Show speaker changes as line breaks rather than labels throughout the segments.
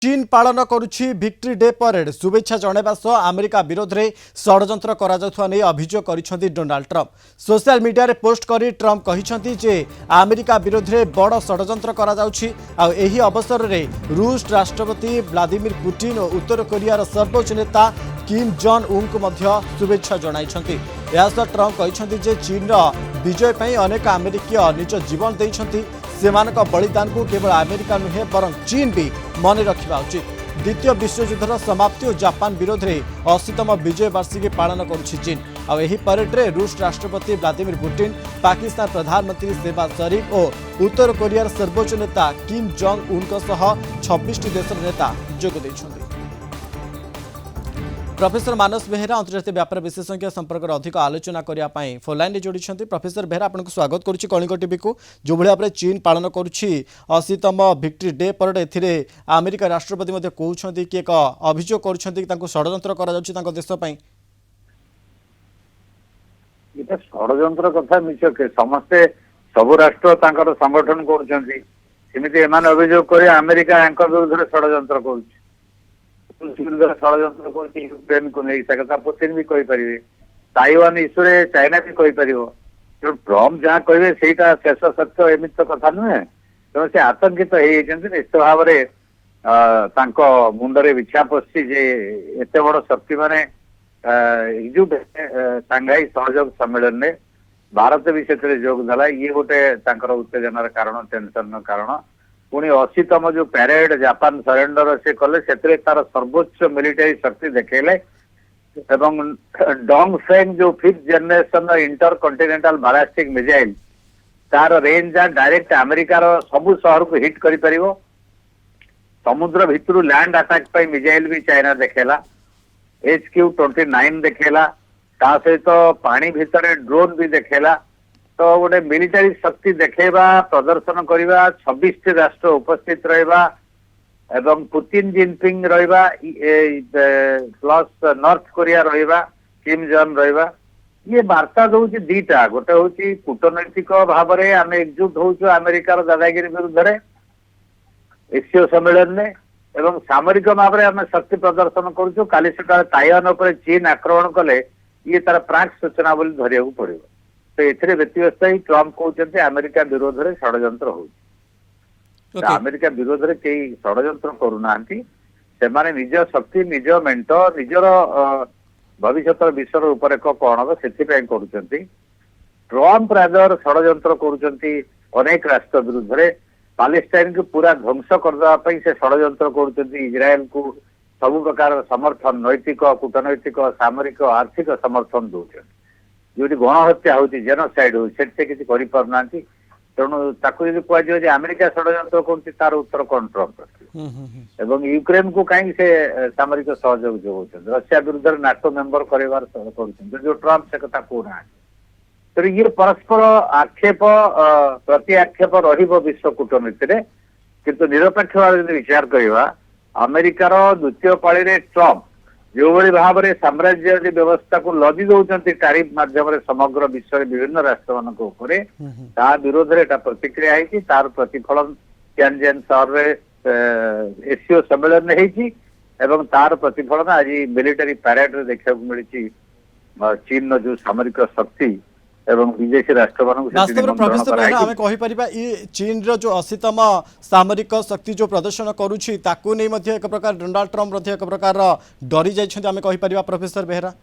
चीन पालन करुछि victory day parade शुभेच्छा जणाइबा सह अमेरिका विरोध में षड्यंत्र अभियोग कर डोनाल्ड ट्रंप सोशल मीडिया रे पोस्ट करी ट्रंप कहिसंती जे अमेरिका विरोध में बड़ षड्यंत्र एही अवसर रे रूस राष्ट्रपति व्लादिमीर पुतिन और उत्तर कोरियार सर्वोच्च नेता किम जॉन उन को मध्य शुभेच्छा जणाइछंती। ट्रंप कहिसंती जे चीन विजय पई अनेक अमेरिकीय निज जीवन देइछंती। सेमानक बलिदान को केवल अमेरिका नुहे बरं चीन भी मन रखा उचित। द्वितीय विश्वयुद्धर समाप्ति और जापान विरोध में 80तम विजय वार्षिकी पालन करुछि चीन। एही परेड रे रूस राष्ट्रपति व्लादिमीर पुतिन, पाकिस्तान प्रधानमंत्री शहबाज शरीफ और उत्तर कोरियार सर्वोच्च नेता किम जॉन्ग उन सह 26 देशर नेता जोग दैछन्ति। प्रोफेसर मानस बेहेरा अंतर्जातीय व्यापार विशेषज्ञ संपर्क अधिक आलोचना करने फोन लाइन जोड़ी। प्रोफेसर बेहेरा आपको स्वागत करुच्ची कलिंग टीवी को। जो भाई भाव चीन पालन करुच्ची 80तम भिक्ट्री डे परेड एथिरे अमेरिका राष्ट्रपति कहते कि एक अभियोग कर षड्यंत्र कर देश
षड्यंत्र कथा मिछ के समस्ते सबु राष्ट्र संगठन कर अभियोग कर अमेरिका विरुद्ध षड्यंत्र कर षड्यंत्र कर यूक्रेन को नहीं सकता पुतिन भी कहींपर ताइवान इश्यू रे चाइना भी कहींपर ट्रंप जहाँ कहे सहीटा शेष सत्य एमती तो कथा नुहे तेणु से आतंकित निश्चित भाव में मुंडरे विछा पशि जे एत बड़ शक्ति मैंने एकजुट सांघाई सहयोग सम्मेलन में भारत भी से जोग देला। ये गोटे उत्तेजनार कारण टेंशन कारण पुणी 80तम जो पैरेड जापान सरेंडर से कले से तार सर्वोच्च मिलिटारी शक्ति देखेले एवं डोंग फेंग जो 5th generation inter continental ballistic missile तार रेंज डायरेक्ट अमेरिकार सबु शहर को हिट करि परिबो। समुद्र भितर लैंड अटैक पे मिसाइल भी चाइना देखेला, HQ-29 देखेला, ता सहित पानी भितर ड्रोन भी देखेला। तो गोटे मिलिटारी शक्ति देखेबा प्रदर्शन करवा 26 राष्ट्र उपस्थित रहा एवं पुतिन जिनपिंग रहा प्लस नॉर्थ कोरिया रहा किम जॉन रहा। ये वार्ता दौर दीटा गोटे हूँ कूटनैतिक भाव में आम एकजुट हो अमेरिकार दादागिरी विरुद्ध एसीय सम्मेलन में एवं सामरिक भाव में आम शक्ति प्रदर्शन करुँ। काली सकाल ताइवान उपर चीन आक्रमण कले ये तार प्राक सूचना बोली धरिया पड़ो। तो एथिरे व्यतिव्यस्त ही ट्रंप कहते अमेरिका विरोध में षड्यंत्र हो अमेरिका विरोध में कई षड्यंत्र करूना से निज शक्ति निज मेंट निजर भविष्य विषय रूपरेख कौन हम से ट्रंप राजर षड्यंत्र करेक राष्ट्र विरुद्ध में पालेस्टाइन को पूरा ध्वंस करदे से षड्यंत्र कर इज्राएल को सब प्रकार समर्थन नैतिक कूटनैतिक सामरिक आर्थिक समर्थन दौरान जो गणहत्या हो जेनोसाइड हो किसी करना तेणु ताकू जब कह अमेरिका षड्यंत्र कर उत्तर कौन ट्रंप एवं यूक्रेन को कहीं से सामरिक सहयोग जोगाउं रशिया विरुद्ध नाटो मेंबर करार जो ट्रंप से कथा कहना तो ये परस्पर आक्षेप प्रति आक्षेप विश्व कूटनीति किंतु निरपेक्ष भाव विचार करवा अमेरिकार द्वितीय पाली ट्रंप जो भाई भाव में साम्राज्य व्यवस्था को लदी दौरान टारिफ माध्यम समग्र विश्व विभिन्न राष्ट्र मान विरोध में प्रतिक्रिया है तार प्रतिफलन तियानजिन शहर में एसीय सम्मेलन में तार प्रतिफलन आज मिलिटारी पैरेड देखा मिली चीन जो सामरिक शक्ति एवं विदेशी राष्ट्र
प्रोफेसर बेहेरा आम कहीपर चीन रो जो 80तम सामरिक शक्ति जो प्रदर्शन करुच्ची ताकू नहीं एक प्रकार डोनाल्ड ट्रंप एक प्रकार डरी जाइछन्ति आम कहीपर प्रोफेसर बेहेरा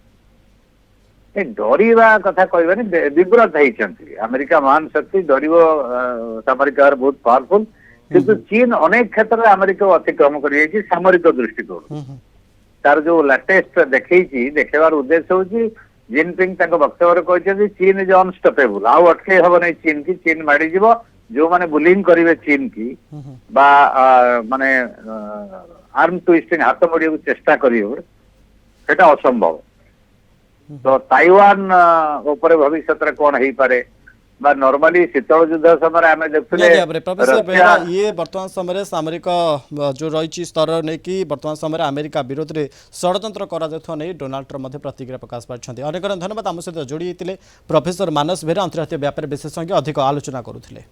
डरवा कथा कहबानी विव्रत होती अमेरिका महान शक्ति डर सामरिक बहुत पावरफुल किंतु चीन अनेक क्षेत्र में अमेरिका को अतिक्रम कर सामरिक दृष्टिकोण तार जो लेटेस्ट देखेबार उद्देश्य हूँ जिनपिंग वक्तव्य कहते चीन इज अनस्टपेबल आउ अटके हम नहीं चीन की चीन माड़ी जो माने बुलिंग करेंगे चीन की माने आर्म ट्विस्टिंग हाथ मोड़े चेष्टा करेंगे असंभव। तो ताइवान ऊपर भविष्य कौन हो पारे नॉर्मली शीतल युद्ध समय आम देखते
ये वर्तमान समय सामरिक जो रही स्तर नहीं कि वर्तमान समय अमेरिका विरोध में षड्यंत्र कर डोनाल्ड ट्रंप प्रतिक्रिया प्रकाश पार्टी। अनेक धन्यवाद आम सहित जोड़ी प्रोफेसर मानस बेहेरा अंतर्जातीय व्यापार विशेषज्ञ अधिक आलोचना करुले।